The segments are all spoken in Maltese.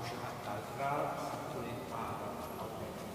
mhux ħadd tal-krar, ħattu li tara hawnhekk.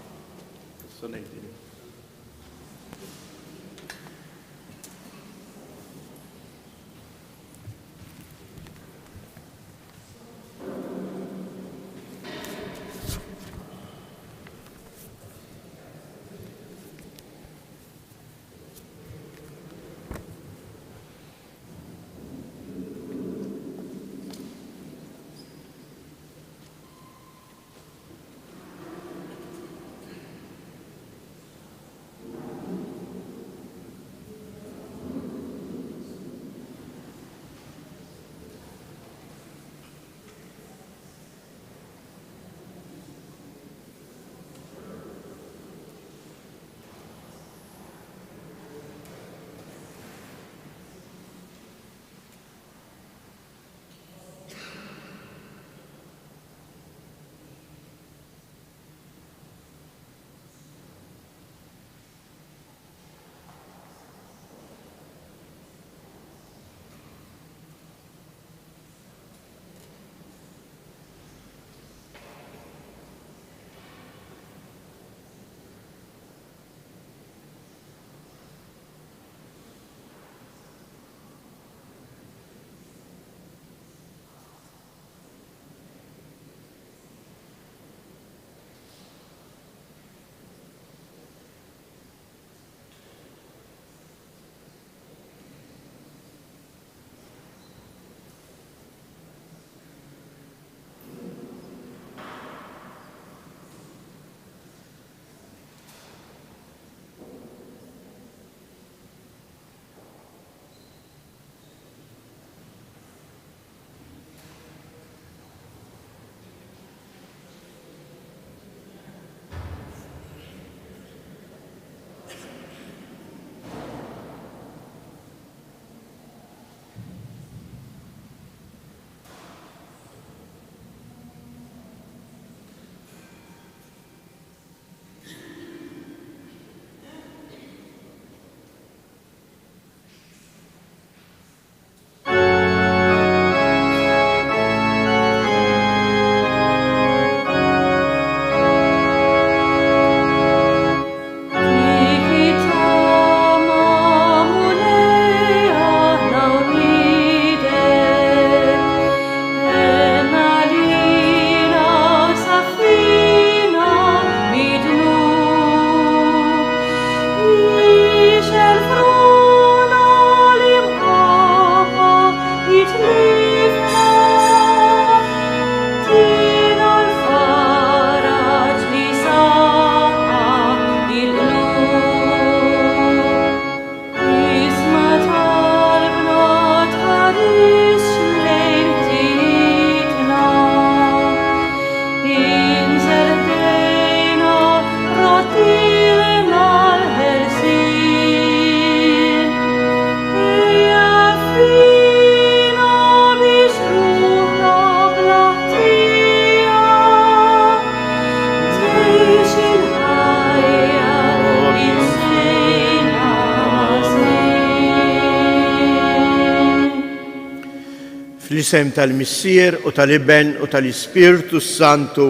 Fl-isem tal-Missier u tal-Iben u tal-Ispirtu Santu,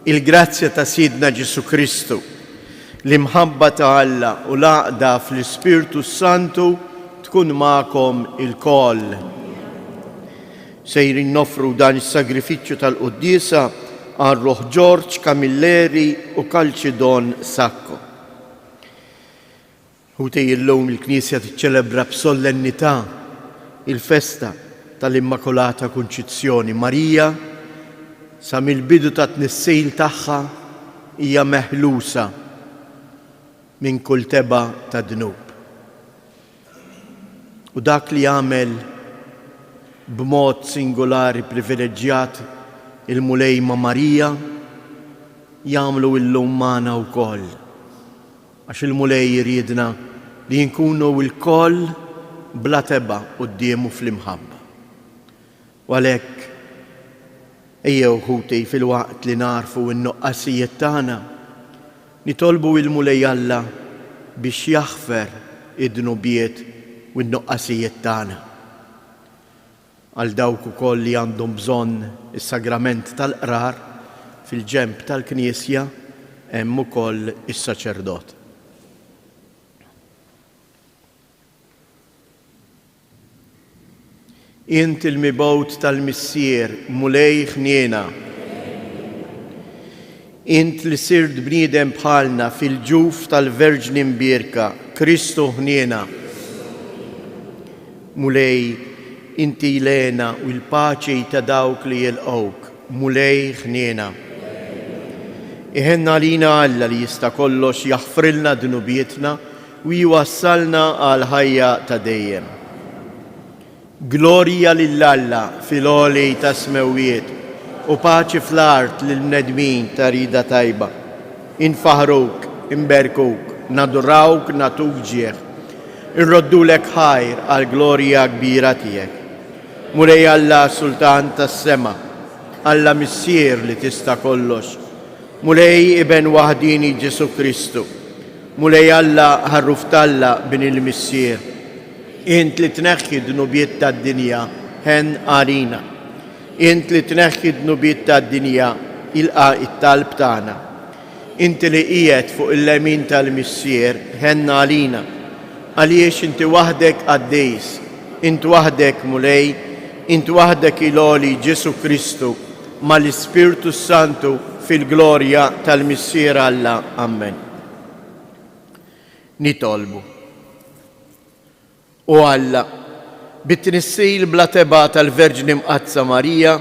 il-grazzja ta' Sidna Ġesu Kristu, l-imħabba ta' Alla u l-għaqda fl-Ispirtu Santu tkun ma'kom il-koll. Sejrin nofru dan is-sagrifiċċju tal-Qudiesa għal Roħ Ġorġ Camilleri u Kalċidon Sacco. Ħutej illum il-Knisja tiċċelebra b'solennità il-festa tal-Immakolata Konċizzjoni Marija sa mill-bidu ta' tnissejl tagħha hija meħlusa minn kull teba ta' dnub. U dak li għamel b'mod singolari privileġġjat il-mulejma Marija jagħmlu illum magħna wkoll. Għax il-mulej jridna li nkunu l-koll bla teba qudiemu fl-imħabba. U għalhekk ejjew ħutej fil-waqt li narfu n-nuqqasijiet tagħna nitolbu il-mulej Alla biex jaħfer id-dnubiet u n-nuqqasijiet tagħna. għal dawk ukoll li għandhom bżonn is-sagrament tal-qrar fil-ġenb tal-Knisja hemm ukoll is-saċerdot. Int il-mibgħut tal-missier mulej ħniena. Int li sirt bniedem bħalna fil-ġuf tal-Verġni mbierka, Kristu ħniena. Mulej inti lena u l-paċi ta' dawk li jilqgħuk, mulej ħniena. Iħenna lina Alla li jista' kollox jaħfrilna dnubietna u jwassalna għal ħajja ta' dejjem. Glorja lill-Alla fil-għoli ta' smewiet u paċi fl-art lill-bnedmin ta' rida tajba. Infaħruk, imberkuk, nadurawk, natuk ġieħ. Irroddulek ħajr għal glorja kbira tiegħek. Mulej Alla Sultan tas-sema, Alla missier li tista' kollox. Mulej Iben waħdini Ġesu Kristu. Mulej Alla ħarruf talla bin il-missier. Int li tneħħi dnubiet tad-dinja ħen għalina. Int li tneħħi dnubiet tad-dinja ilqa it-talb tagħna. Int li qiegħed fuq il-lemin tal-missier ħen għalina. Għaliex inti waħdek għaddejs, int waħdek mulej, int waħdek il-għoli Ġesu Kristu mal-Ispirtu Santu fil-glorja tal-missier Alla. Amen. Nitolbu. U Alla, bit-tnissil bla teba tal-Verġni Mqazza Marija,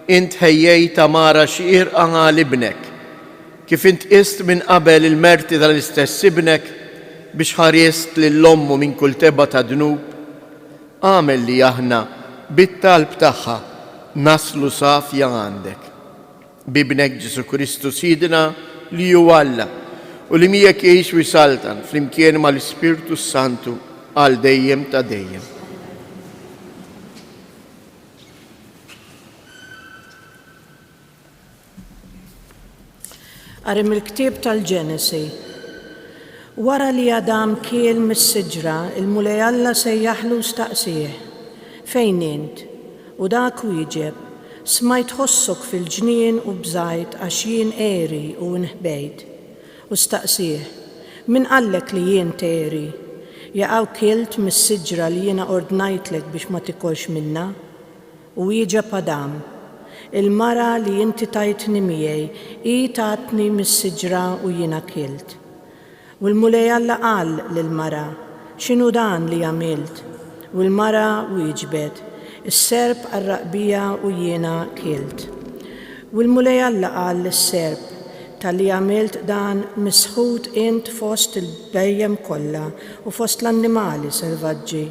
int ħejjej tamara xir għal ibnek, kif int ist minn qabel il-merti tal-istess ibnek biex ħarist lill-ommu minn kull teba ta' dnub, għamel li aħna bit-talb tagħha naslu safja għandek. Bibnek Ġesu Kristu Sidna li hu Alla u li miegħek jgħix wisaltan flimkien mal-Ispirtu Santu għal dejjem ta' dejjem. Qari mill-ktieb tal-Ġenesi. Wara li Adam kiel mis-siġra, il-mulej Alla sejjaħlu staqsih. Fejn int? U dak wieġeb, smajt ħossok fil-ġnien u bżajt għax jien eri u nħbejt. U staqsih, min qallek li jien teri? Jaqgħu kielt mis-siġra li jiena ordnajtlek biex ma tikolx minna? U wieġeb Adam, il-mara li inti tajtni miegħi hi tatni mis-siġra u jiena kielt. U l-mulej Alla qal lill-mara, x'inhu dan li għamilt? U l-mara wieġbet, is-serb qarraq u jiena kielt. U l-mulej Alla qal lis-serb, tal-li għamilt dan misħud int fost il-bejjem kollha u fost l-annimali selvaġġi,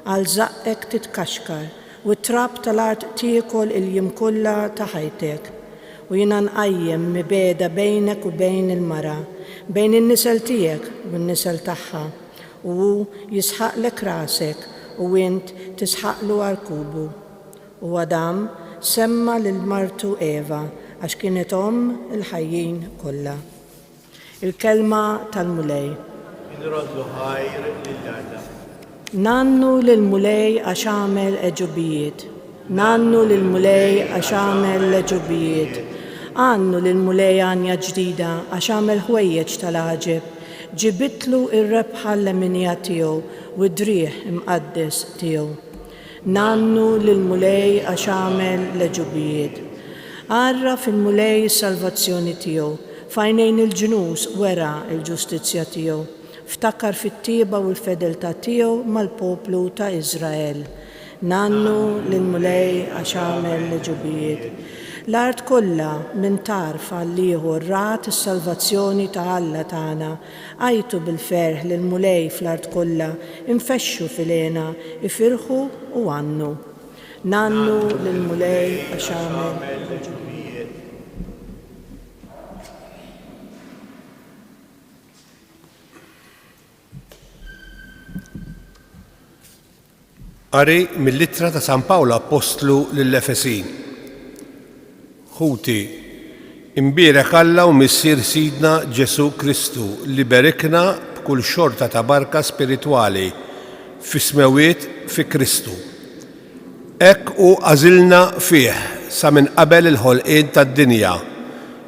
għal zaqqek titkaxkar u t-trab tal-art tiekol il-jiem kollha ta' ħajtek. U jiena nqajjem mibeda bejnek u bejn il-mara, bejn in-nisel tiegħek u n-nisel tagħha, u hu jisħaqlek rasek u int tisħaqlu arkubu. U Adam semma lil martu Eva għax kienet il-ħajjin kollha. Il-kelma tal-mulej. Inrodlu ħajr lill-Alla. Nannu lill-mulej għax għamel eġubijiet. Nannu lill-mulej għax għamel eġubijiet. Għannu lill-mulej għanja ġdida għax għamel ħwejjeġ tal-għaġeb. Ġibitlu ir-rebħa l-leminija tiegħu u d-drieħ imqaddes tiegħu. Nannu lill-mulej għax għamel l-eġubijiet. Għarra fil-mulej salvazzjoni tiegħu, fajnejn il-ġnus wera il-ġustizzja tiegħu, ftakar fit-tieba u l-fedeltà tiegħu mal-poplu ta' Iżrael. Nannu lill-mulej għax għamel l-eġubijiet. L-art kollha minn tarf għal ieħor rat is-salvazzjoni ta' Alla tagħna, għajtu bil-ferħ lill-mulej fl-art kollha, infexxu fil-għena, ifirħu u għannu. Nannu lill-mulej għax għamel l-eġubijiet. Qari mill-Littra ta' San Pawla Apostlu lill-Efesin. Ħuti, imbierek Alla u missier Sidna Ġesu Kristu li berikna b'kull xorta ta' barka spiritwali fi smewiet fi Kristu. Ek u għażilna fih sa minn qabel il-ħolqien tad-dinja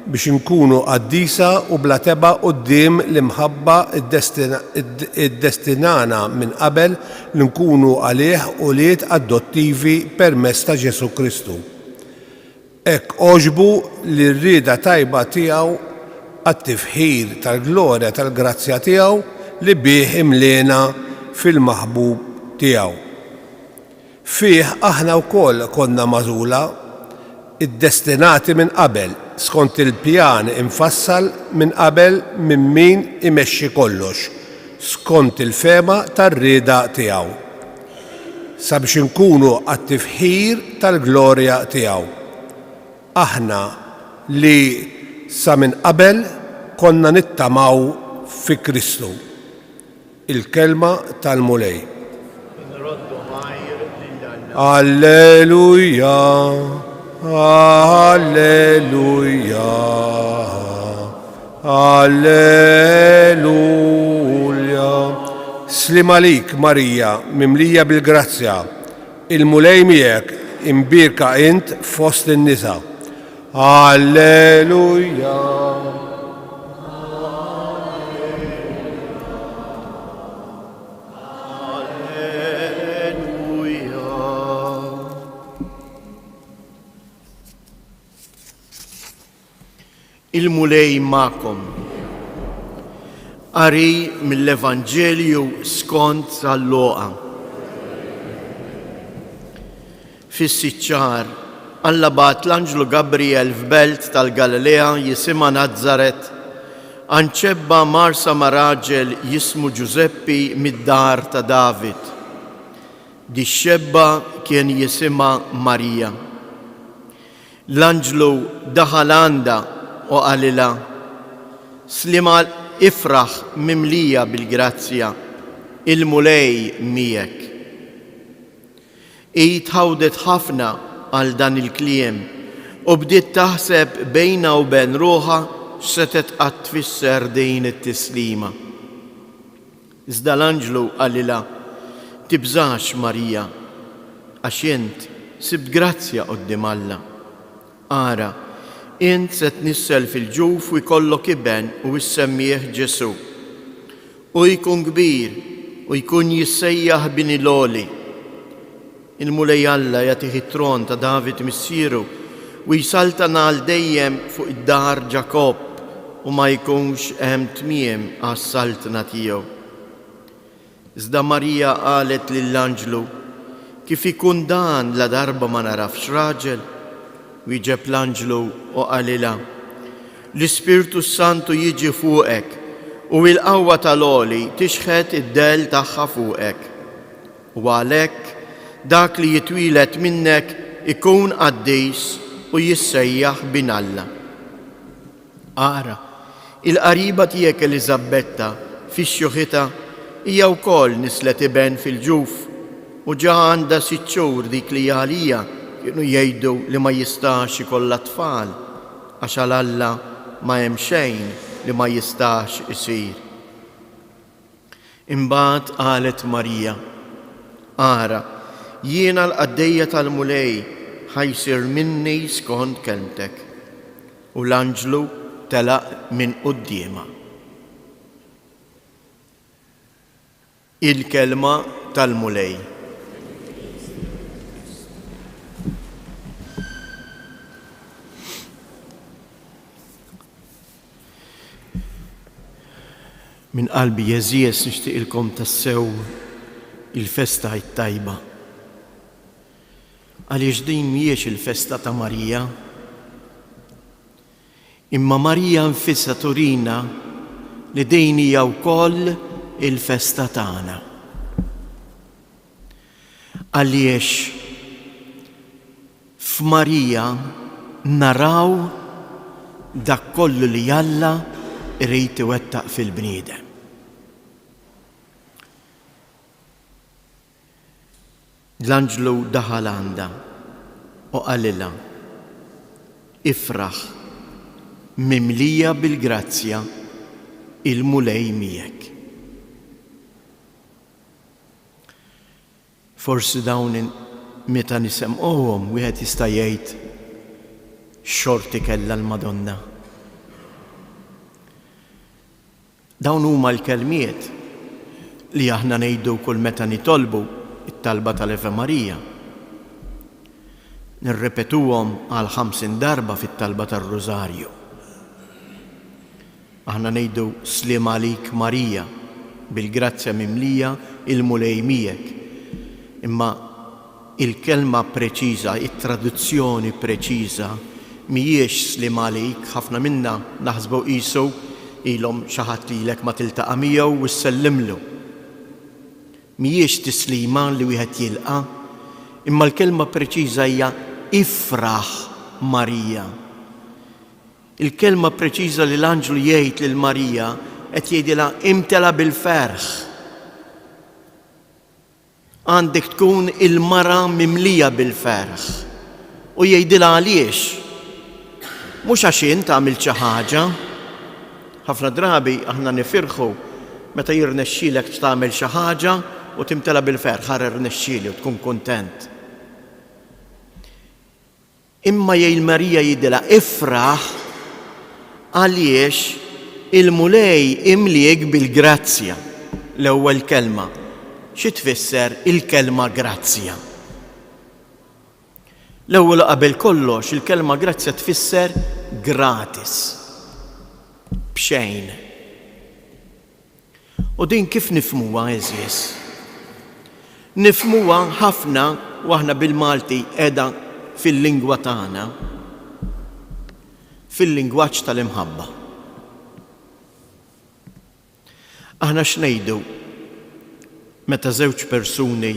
biex inkunu qaddisa u bla teba quddiem l-imħabba iddestinana minn qabel li nkunu għalih ulied adottivi permezz ta' Ġesu Kristu. Hekk oġbu li r-rieda tajba tiegħu għat-tifħir tal-glorja tal-grazzja tiegħu li bih imlena fil-maħbub tiegħu. Fih aħna wkoll konna magħżula iddestinati minn qabel skont il-pjan infassal minn qabel minn min imexxi kollox skont il-fema tar-rieda tiegħu sabiex inkunu għat-tifħir tal-glorja tiegħu. Aħna li sa minn qabel konna nittamaw fi Kristu. Il-kelma tal-mulej. Alleluja, alleluja, alleluja. Slim għalik, Marija, mimlija bil-grazzja, il-mulej miegħek imbirka int fost in-nisa. Alleluja. Il-mulej ma'kom. Qari mill-Evanġelju skont tal-Luqa. Fis-siċċar Alla bat l-Anġlu Gabriel f'belt tal-Galilea jisimha Nazaret anċebba marsa ma' raġel jismu Giuseppi mid-dar ta' David. Di xebba kien jisimha Marija. L-Anġlu daħal għandha u qalilha: Slima ifraħ mimlija bil-grazzja, il-mulej miegħek. Tħawdet ħafna għal dan il-kliem u bdiet taħseb bejna u bejn ruħha x'setet qatt tfisser din it-tislima. Iżda l-Anġlu qalilha: Tibżax Marija, għax int sibt grazzja quddiem Alla. Ara, int se tnissel fil-ġuf u jkollok iben u issemmih Ġesu. U jkun kbir u jkun jissejjaħ bini l-oli. Il-mulej Alla jagħtih it-tron ta' David missieru u jsaltana għal dejjem fuq id-dar Ġakob u ma jkunx hemm tmiem għas-saltna tiegħu. Iżda Marija qalet lill-Anġlu: Kif ikun dan la darba ma narafx raġel? Wieġeb l-Anġlu u qalilha: L-Ispirtu Santu jiġi fuqek u l-qawwa tal-għoli tixħet id-del tagħha fuqek. U għalhekk dak li jitwilet minnek ikun qaddis u jissejjaħ bin Alla. Ara, il-qariba tiegħek Eliżabetta fix-xjuħitha hija wkoll nislet iben fil-ġuf u ġa għandha 6 xhur dik li għalija kienu jgħidu li ma jistax ikollha tfal għax għal Alla ma hemm xejn li ma jistax isir. Imbagħad qalet Marija: Ara, jiena l-qaddejja tal-mulej ħajsir minni skont kelmtek. U l-Anġlu telaq minn qudiemha. Il-kelma tal-mulej. Min qalbi jeżies nixtieqilkom tassew il-festa tajba. Għaliex din mhijiex il-festa ta' Marija, imma Marija nfisha turina li din hija wkoll il-festa tagħna. Għaliex f'Marija naraw dak kollu li Alla irid iwettaq fil-bniedem. L-Anġlu daħal għandha u qalilha: Ifraħ mimlija bil-grazzja, il-mulej miegħek. Forsi dawn meta nisemgħuhom wieħed jista' jgħid xorti kellha l-Madonna. Dawn huma l-kelmiet li aħna ngħidu kull meta nitolbu it-talba tal-Ave Marija. Nirrepetuhom għal 50 darba fit-talba tar-Rużarju. Aħna ngħidu Sliem għalik Marija, bil-grazzja mimlija il-mulej miegħek. Imma il-kelma preċiża, it-traduzzjoni preċiża mhijiex Sliem għalik, ħafna minna naħsbu qisu ilhom xi ħadd lilek ma tiltaqa' miegħu u ssellimlu. Mhijiex tislima li wieħed jilqa', imma l-kelma preċiża hija ifraħ Marija. Il-kelma preċiża li l-anġlu jgħid lil Marija qed jgħidilha imtela bil-ferħ. Għandek tkun il-mara mimlija bil-ferħ. U jgħidilha għaliex? Mhux għax int għamilt xi ħaġa. Ħafna drabi aħna nifirħu meta jirnexxielek tagħmel xi ħaġa u timtela bil-ferħ ħarer irnexxieli u tkun kuntent. Imma jgħid Marija jgħidilha ifraħ għaliex il-mulej imliek bil-grazzja. L-ewwel kelma. Xi tfisser il-kelma grazzja? L-ewwel qabel kollox il-kelma grazzja tfisser gratis. B'xejn. U din kif nifhmuha eżies? Nifhmuha ħafna u aħna bil-Malti qiegħda fil-lingwa tagħna, fil-lingwaġġ tal-imħabba. Aħna x'ngħidu meta żewġ persuni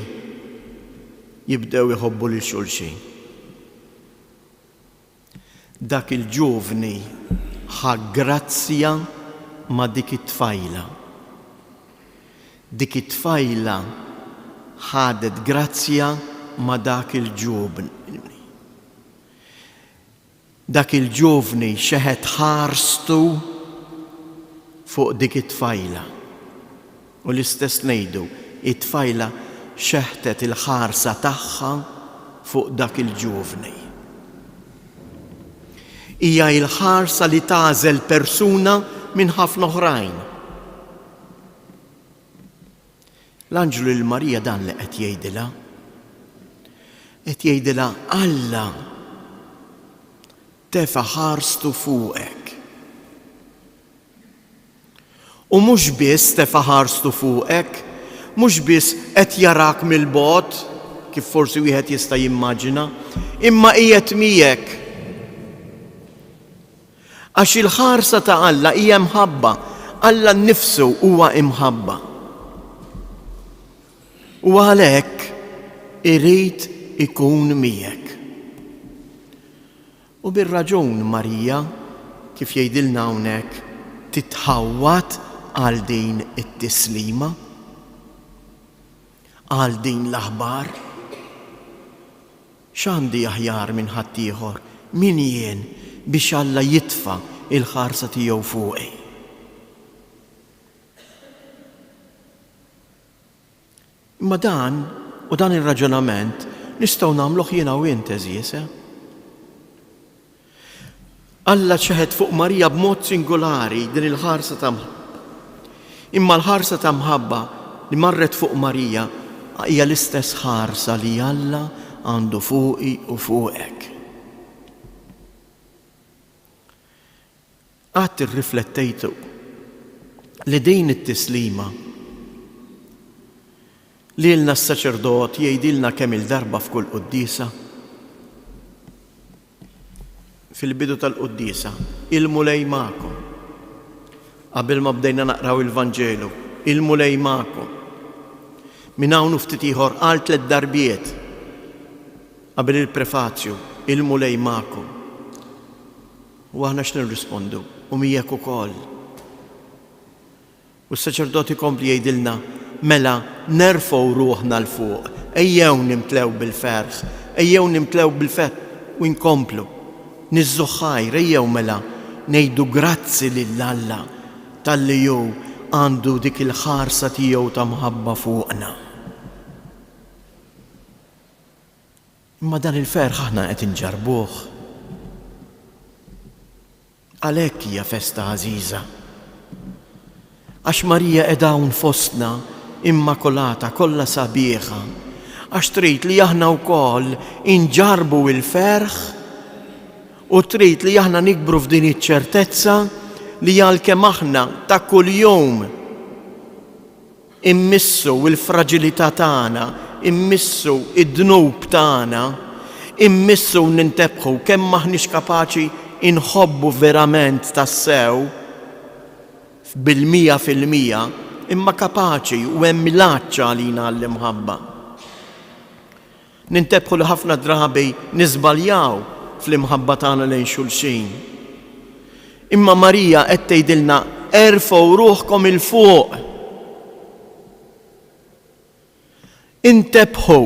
jibdew iħobbu lil xulxin. Dak il-ġuvni ħa grazzja ma' dik it-tfajla. Dik it-tfajla ħadet grazzja ma' dak il-ġuvni. Dak il-ġuvni xeħet ħarstu fuq dik it-tfajla. U l-istess ngħidu, it-tfajla xeħtet il-ħarsa tagħha fuq dak il-ġuvni. Hija l-ħarsa li tagħżel persuna minn ħafna oħrajn. L-anġlu lil Marija dan li qed jgħidilha. Qed jgħidilha Alla tefa' ħarstu fuqek. U mhux biss tefa' ħarstu fuqek, mhux biss qed jarak mill-bogħod, kif forsi wieħed jista' jimmaġina, imma qiegħed miegħek. Għax il-ħarsa ta' Alla hija mħabba, Alla nnifsu huwa imħabba. U għalhekk irid ikun miegħek. U bir-raġun Marija, kif jgħidilna hawnhekk, titħawwat għal din it-tislima, għal din l-aħbar. X'għandi aħjar minn ħadd ieħor min jien biex Alla jitfa' il-ħarsa tiegħu fuqi. Imma dan ir-raġunament nistgħu nagħmluh jiena u int eżies. Alla ċeħed fuq Marija b'mod singolari din il-ħarsa ta' mħabba. Imma l-ħarsa ta' mħabba li marret fuq Marija hija l-istess ħarsa li Alla għandu fuqi u fuqek. Għad irriflettejtu li din it-tislima li lna s-saċerdot jgħidilna kemm il-darba f'kull qudiesa. Fil-bidu tal-qudiesa, il-mulej magħkom. Qabel ma bdejna naqraw il-Vanġelu, il-mulej magħkom. Minn hawn ftit ieħor qal 3 darbiet qabel il-prefazzju, il-mulej magħkom. U aħna x'nirrispondu? U miegħek ukoll. U s-saċerdoti kompli jgħidilna mela nerfgħu ruħna l fuq, ejjew nimtlew bil-ferħ, ejjew nimtlew bil-fett u nkomplu. Niżżu ħajr, ejjew mela ngħidu grazzi lill-Alla talli hu għandu dik il-ħarsa tiegħu ta' mħabba fuqna. Imma dan il-ferħ aħna qed inġarbuh. Għalhekk hija festa għażiża. Għax Marija qiegħda hawn fostna immakolata kollha sabiħa, għax trid li aħna wkoll inġarbu il-ferħ u trid li aħna nikbru f'din iċ-ċertezza li għalkemm aħna ta' kuljum immissu il-fraġilità tagħna, immissu id-dnub tagħna, immissu nintebħu kemm maħniex kapaċi inħobbu verament tassew bil-100%, imma kapaċi u hemm milaġġ għalina għall-imħabba. Nintebħu li ħafna drabi niżbaljaw fl-imħabba tagħna lejn xulxin. Imma Marija qed tgħidilna erfgħu ruħkom il fuq. Intebħu,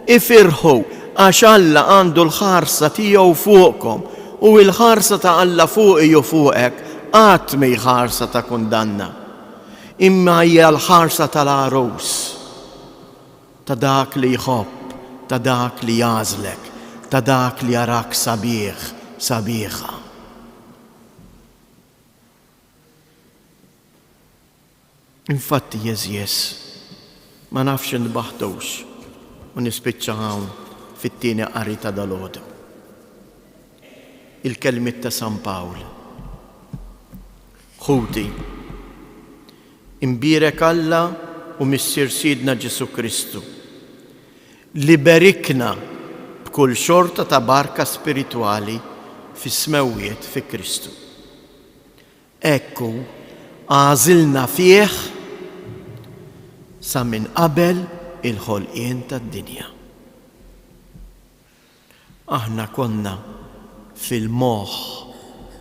ifirħu, għax Alla għandu l-ħarsa tiegħu fuqkom u l-ħarsa ta' Alla fuqi u fuqek qatt mi ħarsa ta' kundanna. Imma hija l-ħarsa tal-għarus, ta' dak li jħobb, ta' dak li jażlek, ta' dak li jarak sabiħ, sabiħa. Infatti jeżjes, ma nafx nbaħtux u nispiċċa hawn fit-tieni qari ta' dalgħodu. Il-kelmiet ta' San Pawl. Ħuti, imbierek Alla u missier Sidna Ġesu Kristu li berikna b'kull xorta ta' barka spiritwali fis-smewwiet fi Kristu. Ekku għażilna fih sa minn qabel il-ħolqien tad-dinja. Aħna konna fil-moħħ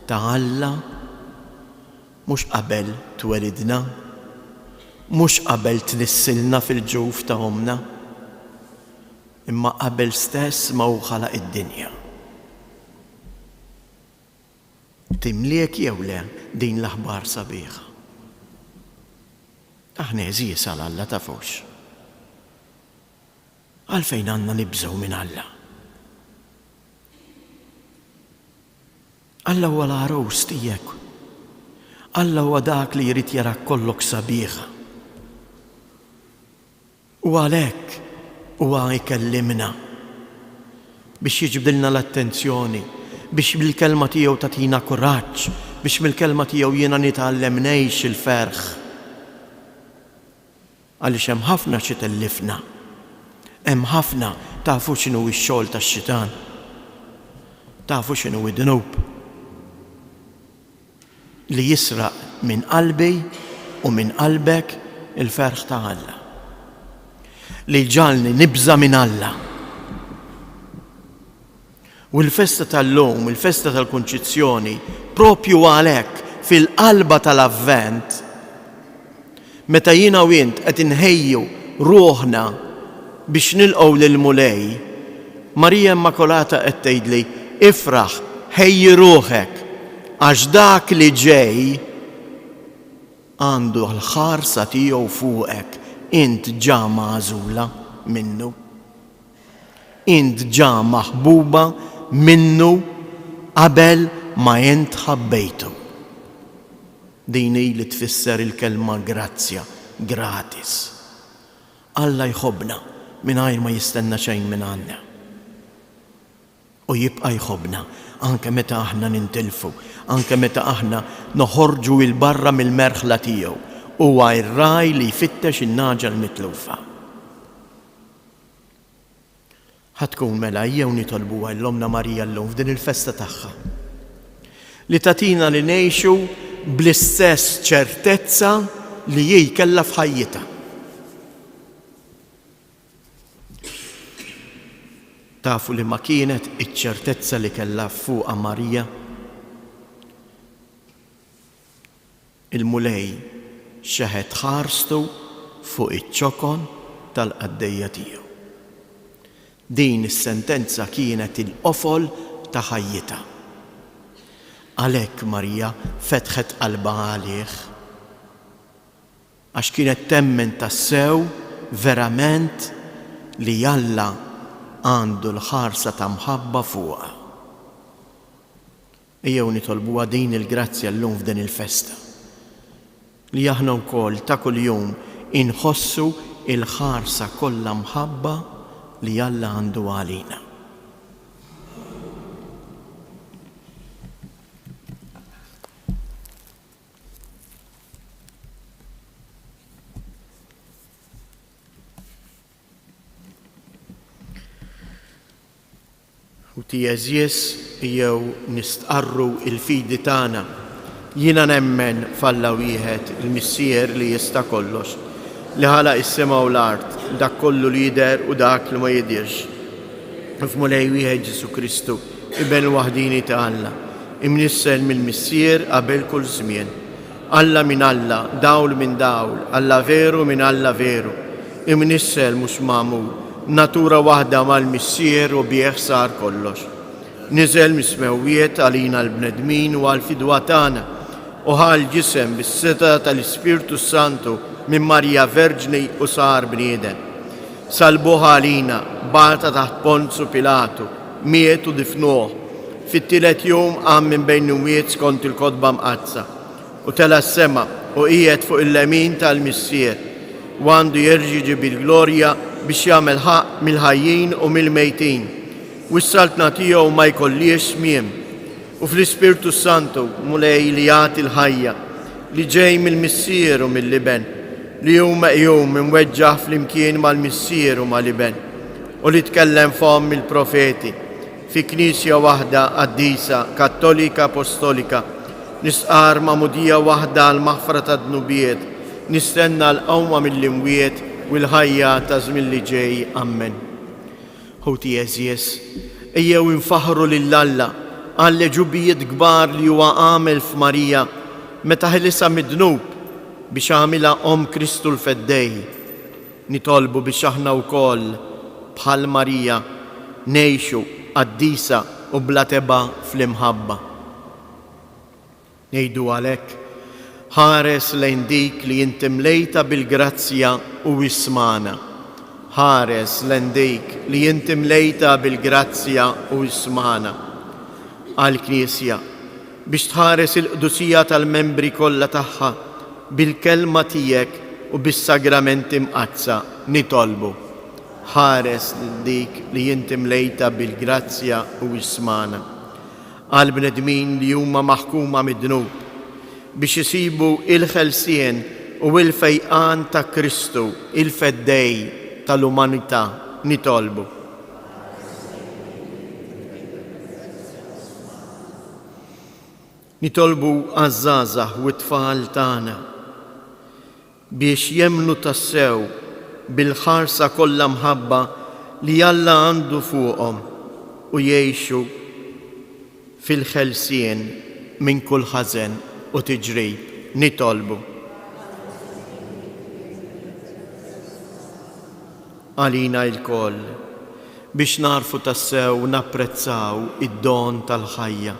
ta' Alla mhux qabel twelidna, mhux qabel tnissilna fil-ġuf ta' omna, imma qabel stess ma hu ħalaq id-dinja. Timliek jew le din l-aħbar sabiħa. Aħna eżies għal Alla tafux. Għalfejn għandna nibżgħu minn Alla. Alla huwa l-għarus tiegħek. Alla huwa dak li jrid jarak kollok sabiħa. U għalhekk huwa jkellimna biex jiġbdilna l-attenzjoni, biex bil-kelma tiegħu tagħtina kuraġġ, biex bil-kelma tiegħu jiena nitgħallem ngħix il-ferħ. Għaliex hemm ħafna xi tellifna. Hemm ħafna tafu x'inhu x-xogħol tax-xitan. Tafu x'inhu id-dnub. Li jisraq minn qalbi u minn qalbek il-ferħ ta' Alla. Li ġalni nibża minn Alla. U l-festa tal-lum, il-festa tal-Kunċizzjoni, propju għalhekk fil-qalba tal-Avvent, meta jiena u int qed inħejju ruħna biex nilqgħu lil mulej, Marija Immakolata qed tgħidli ifraħ, ħejji ruħek, għax dak li ġej għandu l-ħarsa tiegħu fuqek, int ġa magħżula minnu. Int ġa maħbuba minnu qabel ma int ħabbejtu. Din li tfisser il-kelma grazzja, gratis. Alla jħobbna mingħajr ma jistenna xejn minn għandna. U jibqa' jħobbna anke meta aħna nintilfu, anke meta aħna noħorġu il-barra mill-merħla tiegħu, huwa r-raj li jfittex in-naġa l-mitlufa. Ħatkun mela jew nitolbuha l-Omna Marija llum f'din il-festa tagħha li tagħtina li ngħixu bl-istess ċertezza li hi kellha f'ħajjitha. Tafu li ma kienet iċ-ċertezza li kellha fuqha Marija? Il-mulej xeħed ħarstu fuq iċ-ċokon tal-qaddejja tiegħu. Din is-sentenza kienet il-qofol ta' ħajjitha. Għalhekk Marija fetħet qalbha għalih għax kienet temmen tassew verament li Alla għandu l-ħarsa ta' mħabba fuqha. Ejjew nitolbuha din il-grazzja llum f'din il-festa li aħna wkoll ta' kuljum inħossu il-ħarsa kollha mħabba li Alla għandu għalina. U tijeżjes jew nistqarru il-fidi tagħna. Jiena nemmen f'Alla wieħed il-Missier li jista' kollox, li ħalaq is-sema u l-art, dak kollu li jidher u dak li ma jidirx. F'Mulej wieħed Ġesu Kristu, ibn waħdini ta' Alla, imnissel mill-Missier qabel kull żmien. Alla minn Alla, dawl minn dawl, Alla veru minn Alla veru, imnissel mhux magħmul, natura waħda mal-Missier u bih sar kollox. Niżel mismewwiet għalina l-bnedmin u għal-fidwa tagħna u ħal ġisem bis-seta tal-Ispirtu Santu minn Marja Verġni u sar bniedem. Salbuha għalina, bata taħt Ponzu Pilatu, miet u difnuh. Fit-tielet jum qam minn bejn imwiet skont il-kotba mqazza u tela s-sema u qiegħed fuq il-lemin tal-Missier u għandu jerġi bil-glorja biex jagħmel ħaq mill-ħajjin u mill-mejtin. U s-saltna tiegħu ma jkollix smiem. U fl-Ispirtu Santu mulej li jagħti l-ħajja li ġej mill-Missier u mill-Liben li huma jum imweġġaħ flimkien mal-Missier u mal-Liben u li tkellem fehom il-profeti fi knisja waħda qaddisa kattolika apostolika nisqar ma'mudija waħda l-maħfra ta' dnubiet nistenna l-qawma mill-imwiet u l-ħajja ta' żmien li ġej. Amen. Ħuti eżjes, ejjew infaħru lil Alla għal leġubijiet kbar li huwa għamel f'Marija meta ħilisa mid-dnub biex għamilha Kristu l-Feddej. Nitolbu biex aħna wkoll bħal Marija ngħixu qaddisa u bla teba fl-imħabba. Ngħidu għalhekk ħares lejn dik li inti mlejta bil-grazzja u ismana. Ħares lejn dik li inti mlejta bil-grazzja u ismana. Għall-Knisja biex tħares il-qdusija tal-membri kollha tagħha bil-kelma tiegħek u bis-sagramenti mqazza nitolbu. Ħares dik li inti mlejta bil-grazzja u ismana. Għall-bnedmin li huma maħkuma mid-dnub biex isibu il-ħelsien u il-fejqan ta' Kristu, il-Feddej tal-umanità nitolbu. Nitolbu għaż-żgħażagħ u t-tfal tagħna biex jemmnu tassew bil-ħarsa kollha mħabba li Alla għandu fuqhom u jgħixu fil-ħelsien minn kull ħażen u tiġrib nitolbu. Għalina l-koll biex narfu tassew u napprezzaw id-don tal-ħajja.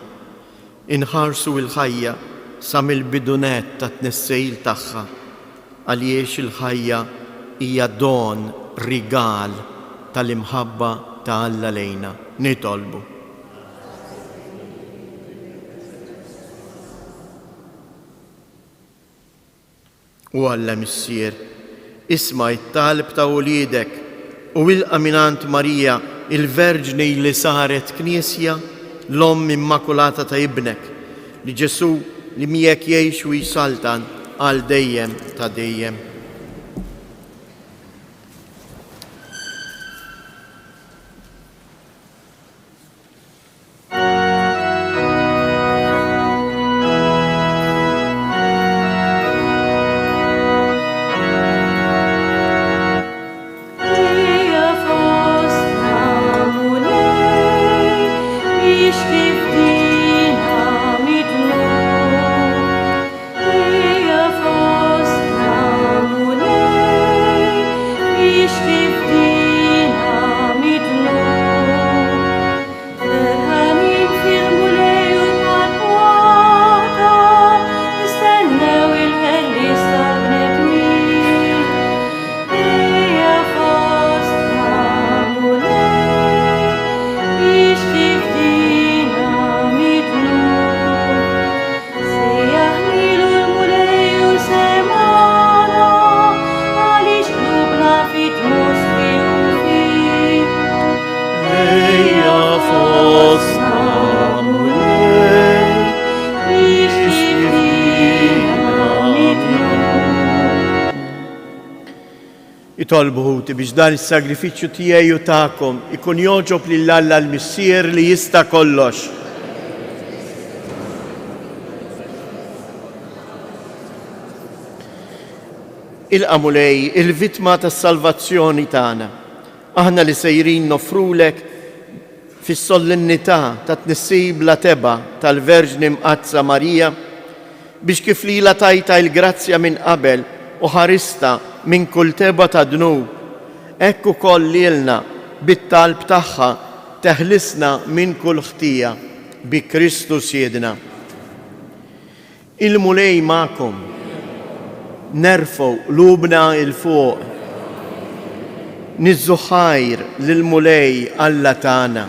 Inħarsu il-ħajja sa mill-bidunet ta' tnessejl tagħha għaliex il-ħajja hija don rigal tal-imħabba ta' Alla lejna. Nitolbu. U Alla Missier, isma' it-talb ta' wliedek u ilqa' minant Marija il-Verġni li saret Knisja l-Omm Immakulata ta' ibnek li Ġesu li miegħek jgħix u jsaltan għal dejjem ta' dejjem. Ija fost Jitolbu ħuti biex dan is-sagrifiċċju tiegħi u tagħkom ikun joġob lill-Alla l-Missier li jista' kollox. Il-qamulej, il-vittma tas-salvazzjoni tagħna. Aħna li sejrin nofrulek fis-solennità ta' tnissib bla teba tal-Verġni Mqazza Marija biex kif lila tajta il-grazzja minn qabel u ħarista minn kull teba ta' dnub, hekk ukoll lilna bit-talb tagħha teħlisna minn kull ħtija bi Kristu Siedna. Il-mulej magħkom, nerfgħu qlubna il fuq, niżżu ħajr lill-mulej Alla tagħna.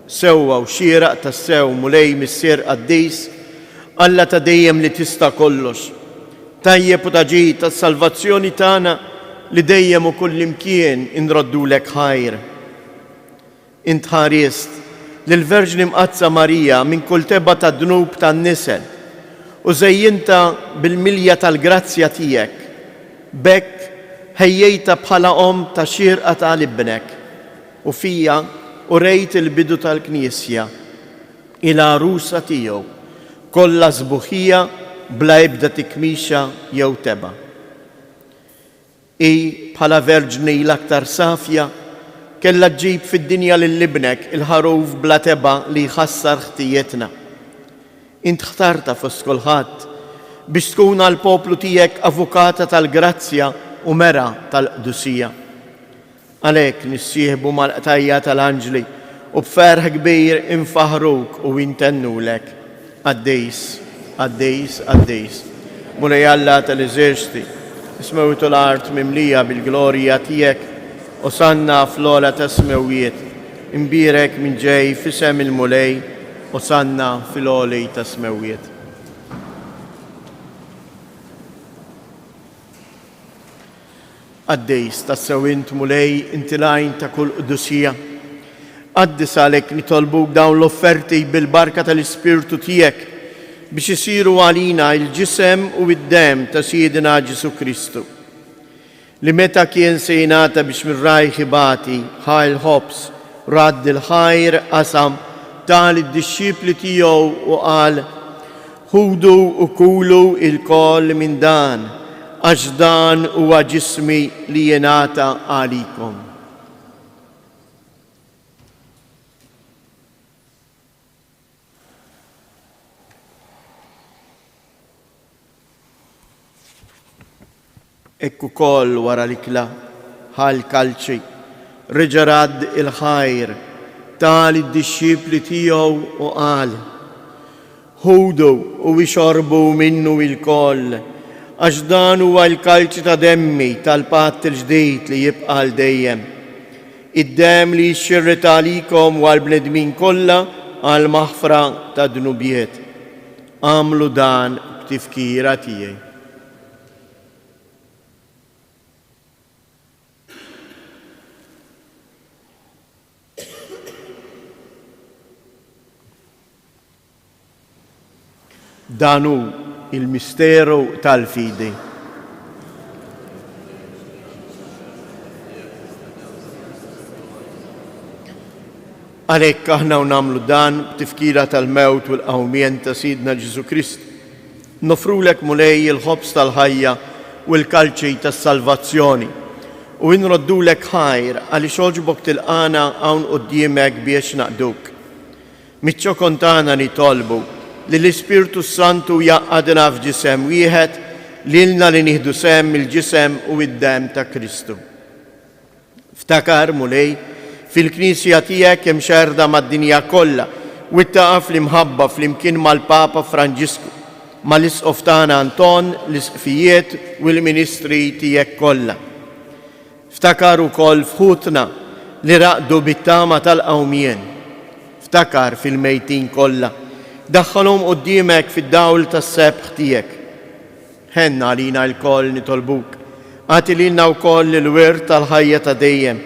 Sewwa u xieraq tas-sew mulej missier Qaddis, Alla ta' dejjem li tista' kollox. Tajjeb u taġid tas-salvazzjoni tagħna li dejjem u kullimkien inroddulek ħajr. Int ħarist lill-Verġni Mqazza Marija minn kull teba ta' dnub tan-nisel u żejjinta bil-milja tal-grazzja tiegħek. Bekk ħejjejta bħala ta' xierqa tal-ibnek u fija u rejt il-bidu tal-Knisja il-għarusa tiegħu kollha sbuħija bla ebda tikmixa jew teba. Bħala verġni l-aktar safja kellha ġġib fid-dinja lill-ibnek il-ħaruf bla teba li jħassar ħtijetna. Int ħtarta fost kulħadd biex tkun għall-poplu tiegħek avukata tal-grazzja u mera tal-qdusija. Għalhekk nissieħbu mal-qtajja tal-anġli u b'ferħ kbir infaħruk u intennulek. Qaddis, Qaddis, Qaddis. Mulej Alla tal-eżerċti, ismewtu l-art mimlija bil-glorja tiegħek u sanna fl-ola ta' smewiet. Imbirek minn ġej fisem il-mulej u sanna fil-oli ta' smewiet. Qaddis tas-sewint mulej intilajn ta' kull qdusija. Qaddis għalhekk nitolbuk dawn l-offerti bil-barka tal-Ispirtu tiegħek biex isiru għalina il-ġisem u id-dem ta' Siedina Ġesu Kristu. Li meta kien se jingħata biex mir-rajħ ibati ħajl ħobs radd il-ħajr qasam tal id-dixxipli tiegħu u qal ħudu u kulu il-koll minn dan għax dan huwa ġismi li jingħata għalikom. Ekku koll wara l-ikla ħal kalċi reġarad il-ħajr tal id-dixxipli tiegħu u qal ħudu u ixorbu minnu il-koll għax dan huwa l-kalċi ta' demmi tal-patt il-ġdid li jibqa' l dejjem. Id-dem li jxirret għalikom u għall-bnedmin kollha għal maħfra ta' dnubiet. Għamlu dan b'tifkira tiegħi. Danu il-misteru tal-fidi. Għalhekk aħna nagħmlu dan b'tifkira tal-mewt u l-qawmien ta' Sidna Ġesu Krist. Nofrulek mulej il-ħobs tal-ħajja u l-kalċi tas-salvazzjoni u nroddulek ħajr għaliex oġbok tilqana hawn quddiemek biex naqduk. Miċ-ċokon tagħna nitolbu li l-Ispirtu Santu jaqadna f'ġisem wieħed lilna li nieħdu sem il-ġisem u id-dem ta' Kristu. Ftakar mulej fil-Knisja tiegħek hemm xerda mad-dinja kollha u ittaqaf fl-imħabba flimkien mal-Papa Franġisku, mal-isqof tagħna Anton, l-isqfijiet u l-ministri tiegħek kollha. Ftakar ukoll fħutna li raqdu bit-tama tal-qawmien. Ftakar fil-mejtin kollha. Daħħalhom quddiemek fid-dawl tas-sebħ tiegħek. Ħenna għalina l-koll nitolbuk. Għati lilna wkoll il-wirt tal-ħajja ta' dejjem.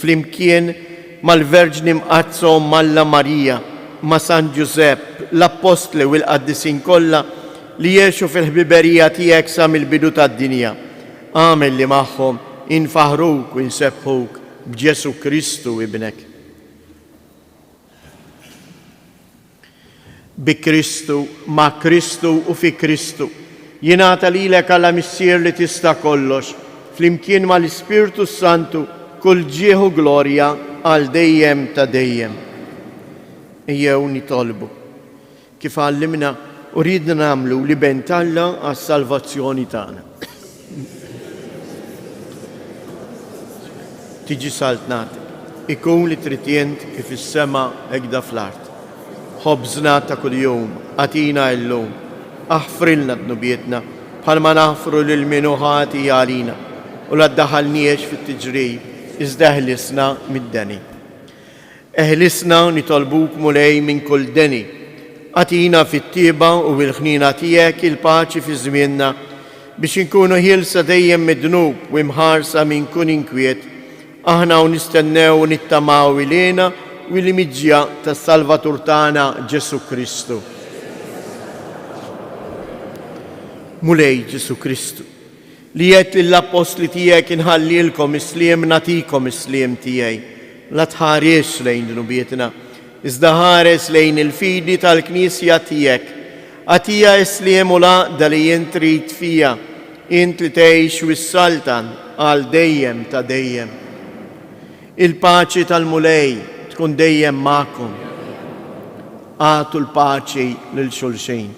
Flimkien mal-Verġni Mqazza Malla Marija, ma' San Giuseppe, l-Apostli u l-Qaddisin kollha li jgħixu fil-ħbiberija tiegħek sa mill-bidu tad-dinja. għamel li magħhom infaħruk u nsebħuk b'Ġesu Kristu ibnek. Bi Kristu, ma' Kristu u fi Kristu, jingħata lilek Alla Missier li tista' kollox, flimkien mal-Ispirtu Santu kull ġieħ u glorja għal dejjem ta' dejjem. Ejjew nitolbu kif għallimna u ridna nagħmlu li bent Alla għas-salvazzjoni tagħna. Tiġi saltnatek, ikun li tritjent kif is-sema hekk fl-art. Ħobżna ta' kuljum, għatina llum, aħfrilna d-nubietna bħalma naħfru lil minu ħati għalina u la ddaħalniex fit-tiġrib, iżda eħlisna mid-deni. Eħlisna nitolbuk mulej minn kull deni, għatina fit-tieba u bil-ħnina tiegħek il-paċi fi żmienna biex inkunu ħielsa dejjem mid-dnub u imħarsa minn kun inkwiet, aħna u nistennew u nittamaw ilena u l-imiġja tas-Salvatur tagħna Ġesu Kristu. Mulej Ġesu Kristu, li jgħid lill-apostli tiegħek inħallilkom isliem nagħtikom isliem tiegħi, la tħares lejn nubietna, iżda ħares lejn il-fidi tal-Knisja tiegħek, għatija isliem u laqda li jint trid fija, int li tgħix wis-saltan għal dejjem ta' dejjem. Il-paċi tal-mulej tkun dejjem magħkom. Għatu l-paċi lil xulxejn.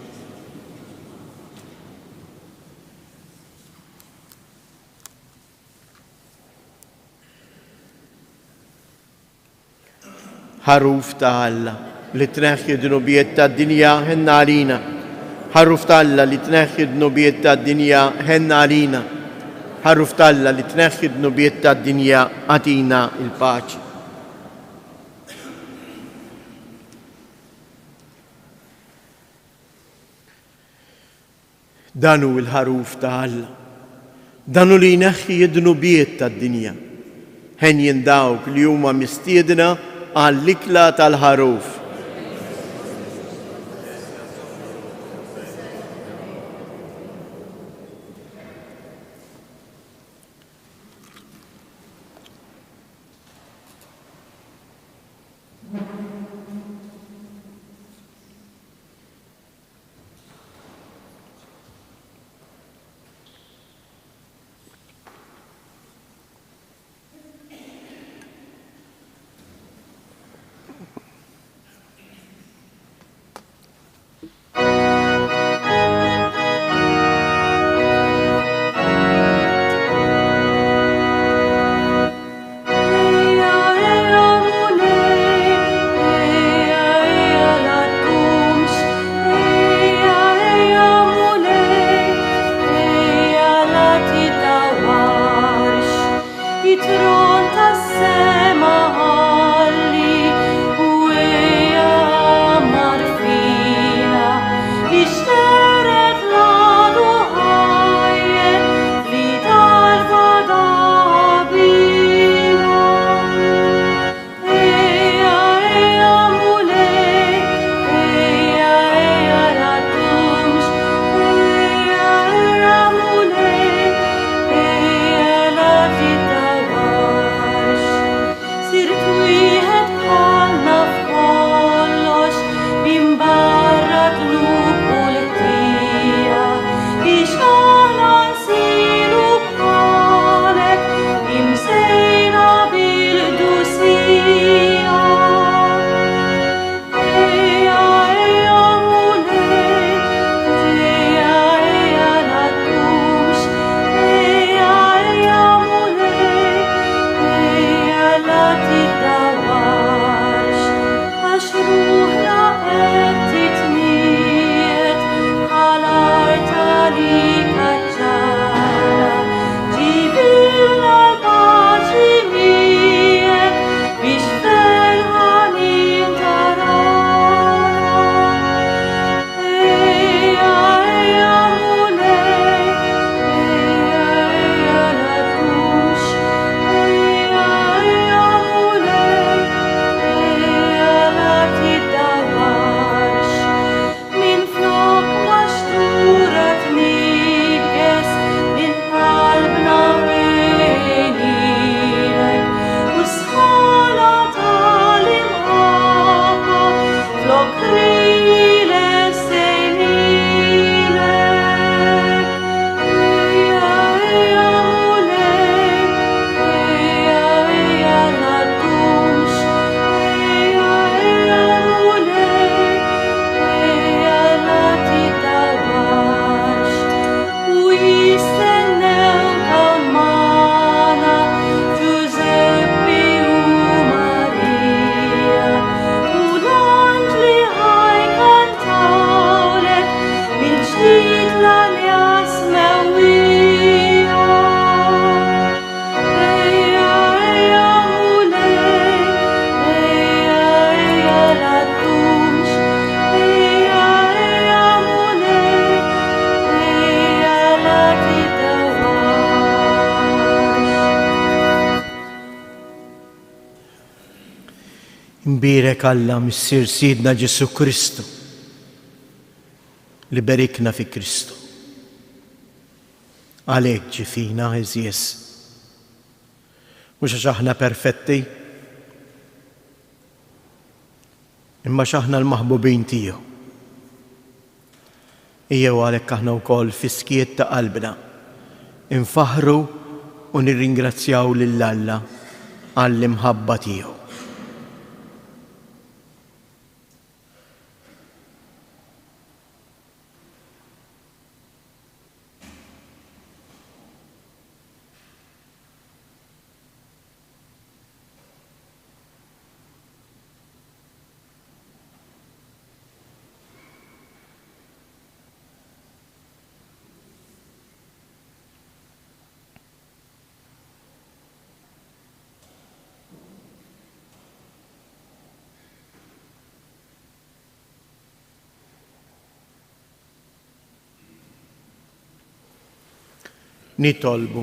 Ħaruf ta' Alla li tneħħi d-nubiet tad-dinja ħenna għalina. Ħaruf ta' Alla li tneħħi d-nubiet tad-dinja ħenna għalina. Ħaruf ta' Alla li tneħħi d-nubiet tad-dinja għatina il-paċi. Danu il-ħaruf ta' Alla, danu li jneħħi d-nubiet tad-dinja. Ħen jindawk li huma mistiedna għall-ikla tal-ħaruf. Imbirek Alla missier Sidna Ġesu Kristu li berikna fi Kristu. Għalek ġifina eżjes. Mux għax aħna perfetti, imma xaħna l-maħbubin tiegħu. Ejjew għalek aħna wkoll fiskiet ta' qalbna infaħru u nirringrazzjaw lil Alla għall-imħabba tiegħu. Nitolbu.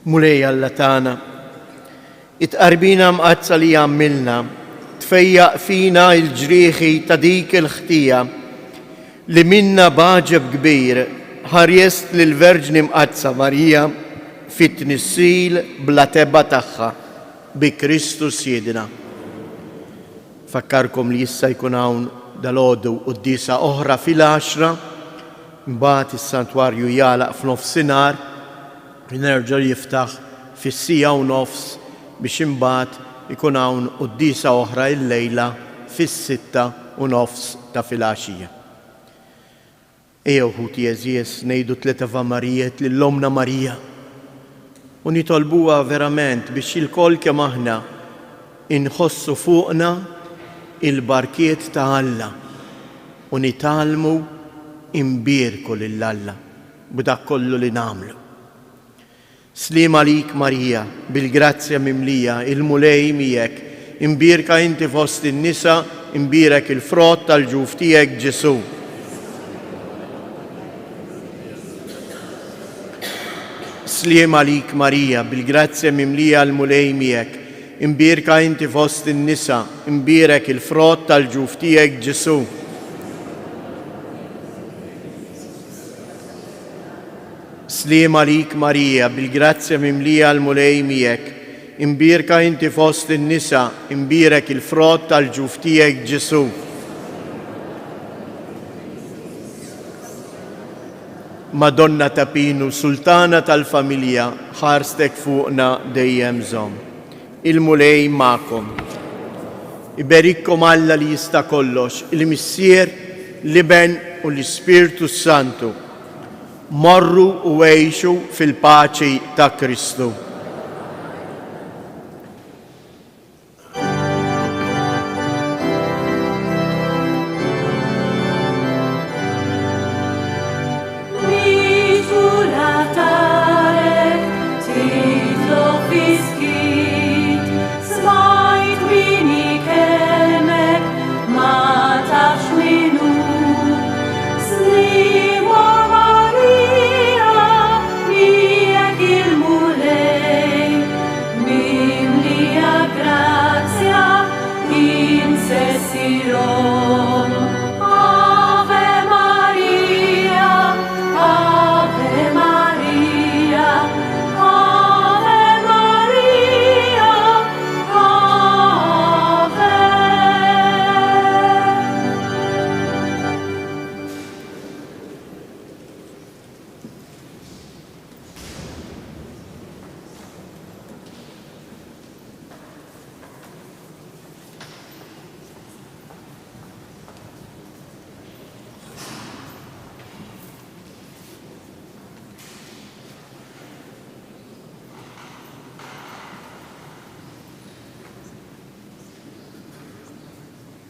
Mulej Alla tagħna, itqarbina mqazza li għamilna, tfejjaq fina l-ġrieħi ta' dik il-ħtija li minna baġeb kbir ħarjest lill-Verġni mqazza Marija fit-tnissil bla tebba tagħha bi Kristu Siedna. Fakkarkom li issa jkun hawn dal-għodu qudiesa oħra fil-10, mbagħad is-santwarju jagħlaq f'nofsinhar, nerġa' jiftaħ fis-1:30 biex imbagħad ikun hawn qudiesa oħra l-lejla fis-6:30 ta' filgħaxija. Ejjew ħuti eżies ngħidu 3 Ava Marijiet lill-Omna Marija u nitolbuha verament biex il-kol kemm aħna inħossu fuqna il-barkiet ta' Alla u nitalmu imbierku lil Alla b'dak kollu li nagħmlu. Slim għalik Marija, bil-grazzja mimlija, il-mulej miegħek, imbierka inti fost in-nisa, imbierek il-frott tal-ġuf tiegħek Ġesu. Slim għalik Marija, bil-grazzja mimlija il-mulej miegħek, imbierka inti fost in-nisa, imbierek il-frott tal-ġuf tiegħek Ġesu. Slim għalik Marija, bil-grazzja mimlija l-mulej miegħek, imbierka inti fost in-nisa, imbierek il-frott tal-ġuf tiegħek Ġesu. Madonna ta' Pinu, sultana tal-familja, ħarstek fuqna dejjem żomm. Il-mulej ma'kom. Iberikkom Alla li jista' kollox, il-Missier, l-Iben u l-Ispirtu Santu. Morru u għejxu fil-paċi ta' Kristu.